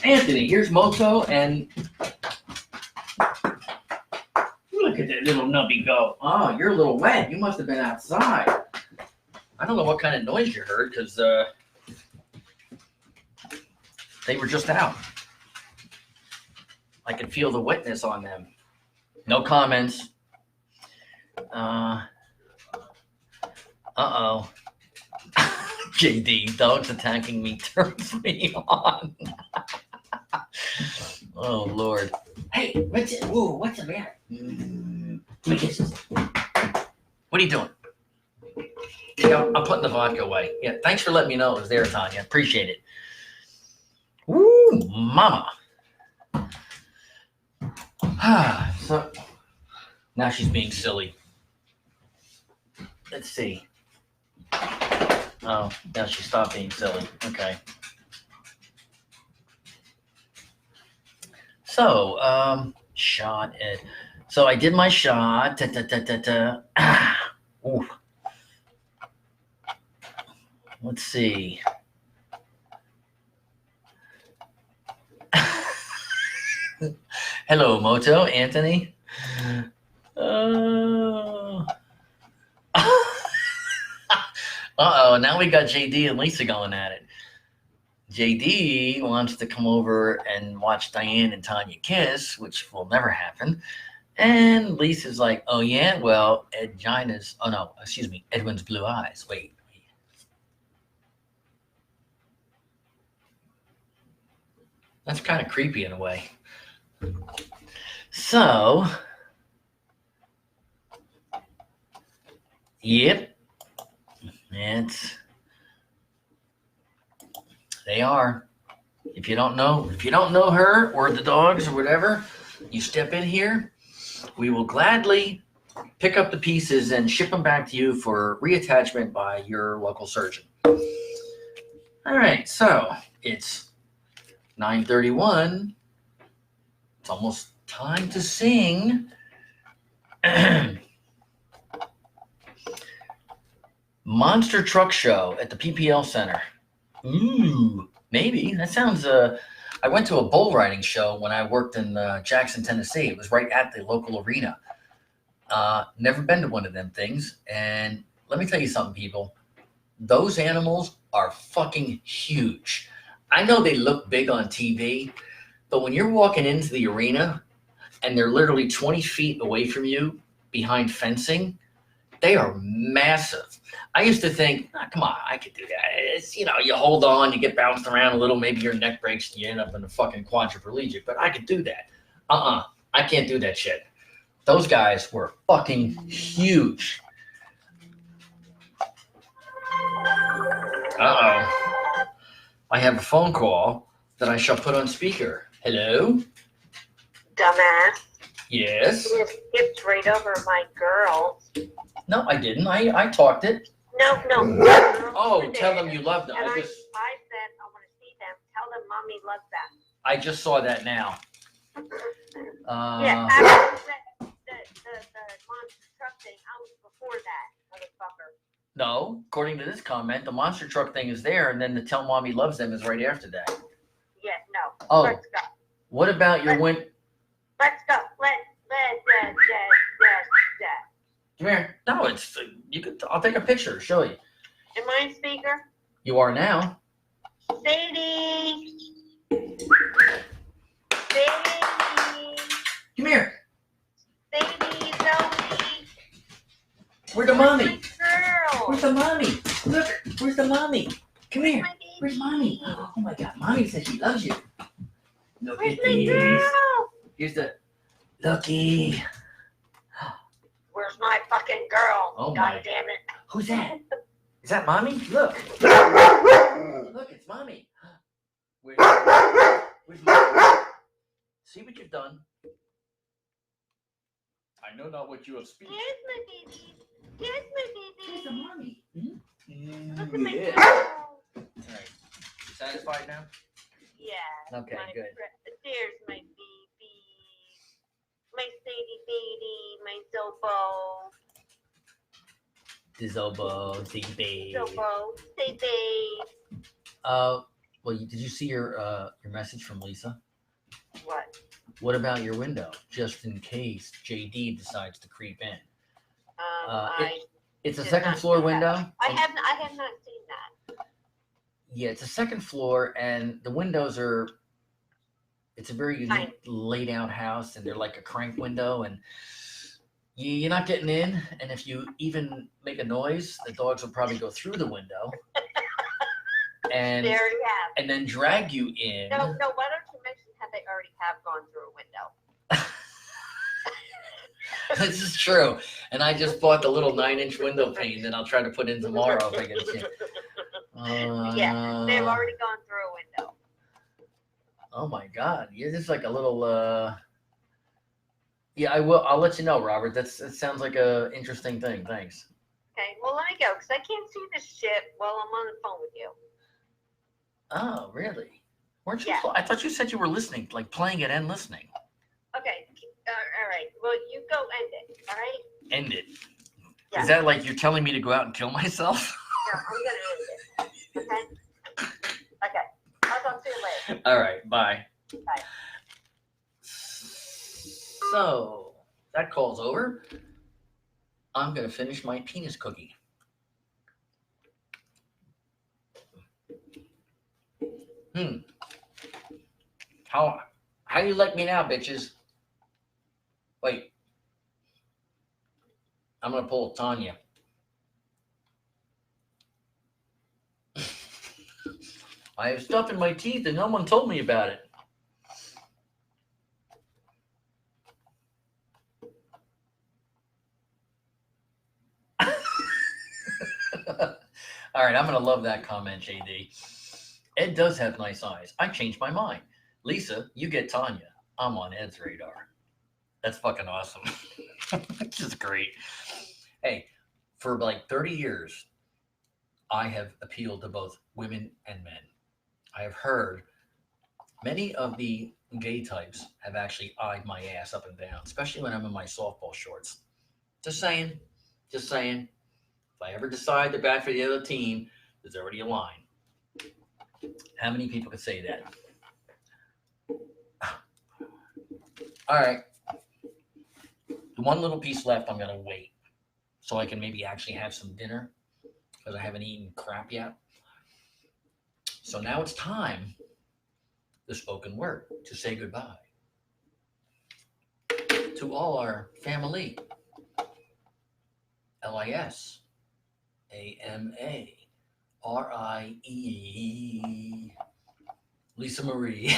Anthony, here's Moto, and look at that little nubby go. Oh, you're a little wet. You must have been outside. I don't know what kind of noise you heard, because they were just out. I could feel the wetness on them. No comments. Uh-oh. JD, dogs attacking me turns me on. Oh, Lord. Hey, what's the matter? Give me kisses. What are you doing? Yeah, I'm putting the vodka away. Yeah, thanks for letting me know it was there, Tanya. Appreciate it. Woo, mama. So, now she's being silly. Let's see. Oh, now she stopped being silly. Okay. So, shot it. So I did my shot. Ooh. Let's see. Hello, Moto, Anthony. Uh-oh, now we got JD and Lisa going at it. JD wants to come over and watch Diane and Tanya kiss, which will never happen. And Lisa's like, oh yeah, well, Edwin's blue eyes. Wait. That's kind of creepy in a way. So, yep. They are. If you don't know her or the dogs or whatever, you step in here, we will gladly pick up the pieces and ship them back to you for reattachment by your local surgeon. All right, so it's 9:31. It's almost time to sing. Monster Truck Show at the PPL Center. Ooh, maybe. That sounds I went to a bull riding show when I worked in Jackson, Tennessee. It was right at the local arena. Never been to one of them things. And let me tell you something, people. Those animals are fucking huge. I know they look big on TV, but when you're walking into the arena and they're literally 20 feet away from you behind fencing, they are massive. I used to think, come on, I could do that. It's, you hold on, you get bounced around a little, maybe your neck breaks and you end up in a fucking quadriplegic, but I could do that. I can't do that shit. Those guys were fucking huge. I have a phone call that I shall put on speaker. Hello? Dumbass. Yes? You just skipped right over my girls. No, I didn't. I talked it. No. Oh, tell them you love them. And I said, I want to see them. Tell them mommy loves them. I just saw that now. Yeah, after the monster truck thing, I was before that, motherfucker. No, according to this comment, the monster truck thing is there, and then the tell mommy loves them is right after that. Yeah, no. Oh. Let's go. What about your win? Let's go. Come here. No, it's you could. I'll take a picture. Show you. Am I on speaker? You are now. Sadie. Come here. Sadie, Zoe. Where's the mommy? Girl. Where's the mommy? Look. Where's the mommy? Come here. My baby. Where's mommy? Oh my God, mommy says she loves you. Look Where's at my these. girl? Here's the looky. Where's my fucking girl? Oh God my. damn it. Who's that? Is that mommy? Look. Look, it's mommy. Where's mommy? See what you've done. I know not what you have speak. Here's my baby. Here's my baby. There's the mommy. Look at my Yeah. girl. All right. You satisfied now? Yeah. Okay, my good. There's my baby. My Sadie baby. My Zobo. The Zobo, the Zobo. Sadie. Well, did you see your message from Lisa? What? What about your window, just in case JD decides to creep in? It's a did second not floor see that. window. I have not seen that. Yeah, it's a second floor, and the windows are. It's a very unique laid out house, and they're like a crank window, and you're not getting in. And if you even make a noise, the dogs will probably go through the window, and There you have. and then drag you in. No. Why don't you mention how they already have gone through a window? This is true, and I just bought the little 9-inch window pane that I'll try to put in tomorrow if I get a chance. Yeah, they've already gone through a window. Oh my God! You're just like a little. Yeah, I will. I'll let you know, Robert. That sounds like a interesting thing. Thanks. Okay, well let me go because I can't see this shit while I'm on the phone with you. Oh, really? Weren't you? Yeah. I thought you said you were listening, like playing it and listening. Okay, all right. Well, you go end it. All right. End it. Yeah. Is that like you're telling me to go out and kill myself? No, I'm gonna end it. Okay. Okay. I'll talk to you later. All right. Bye. Bye. So that call's over. I'm gonna finish my penis cookie. How you like me now, bitches? Wait. I'm gonna pull Tanya. I have stuff in my teeth and no one told me about it. All right, I'm gonna love that comment, JD. Ed does have nice eyes. I changed my mind. Lisa, you get Tanya. I'm on Ed's radar. That's fucking awesome. That's just great. Hey, for like 30 years, I have appealed to both women and men. I have heard many of the gay types have actually eyed my ass up and down, especially when I'm in my softball shorts. Just saying. Just saying. If I ever decide to bat for the other team, there's already a line. How many people could say that? All right. The one little piece left, I'm going to wait so I can maybe actually have some dinner because I haven't eaten crap yet. So now it's time, the spoken word, to say goodbye to all our family. LISAMARIE. Lisa Marie.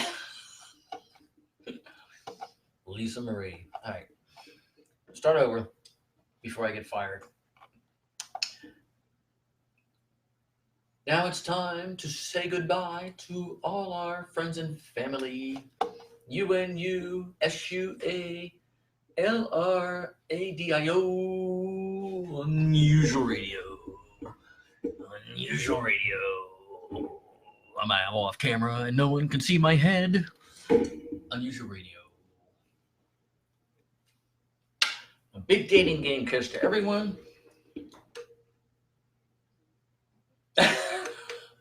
Lisa Marie. All right. Start over before I get fired. Now it's time to say goodbye to all our friends and family. UNUSUALRADIO. Unusual Radio. Unusual Radio. I'm off camera and no one can see my head. Unusual Radio. A big dating game kiss to everyone.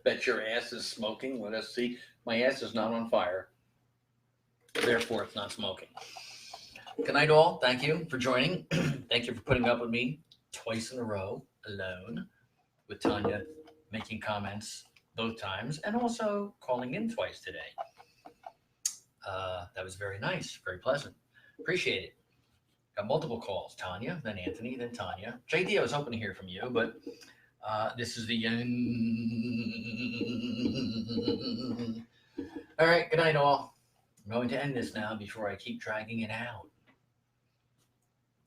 Bet your ass is smoking. Let us see. My ass is not on fire. Therefore, it's not smoking. Good night, all. Thank you for joining. Thank you for putting up with me twice in a row alone with Tanya making comments both times and also calling in twice today. That was very nice, very pleasant. Appreciate it. Got multiple calls. Tanya, then Anthony, then Tanya. JD, I was hoping to hear from you, but this is the end. All right, good night, all. I'm going to end this now before I keep dragging it out.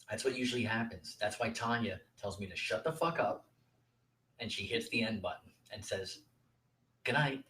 That's what usually happens. That's why Tanya tells me to shut the fuck up, and she hits the end button and says, good night.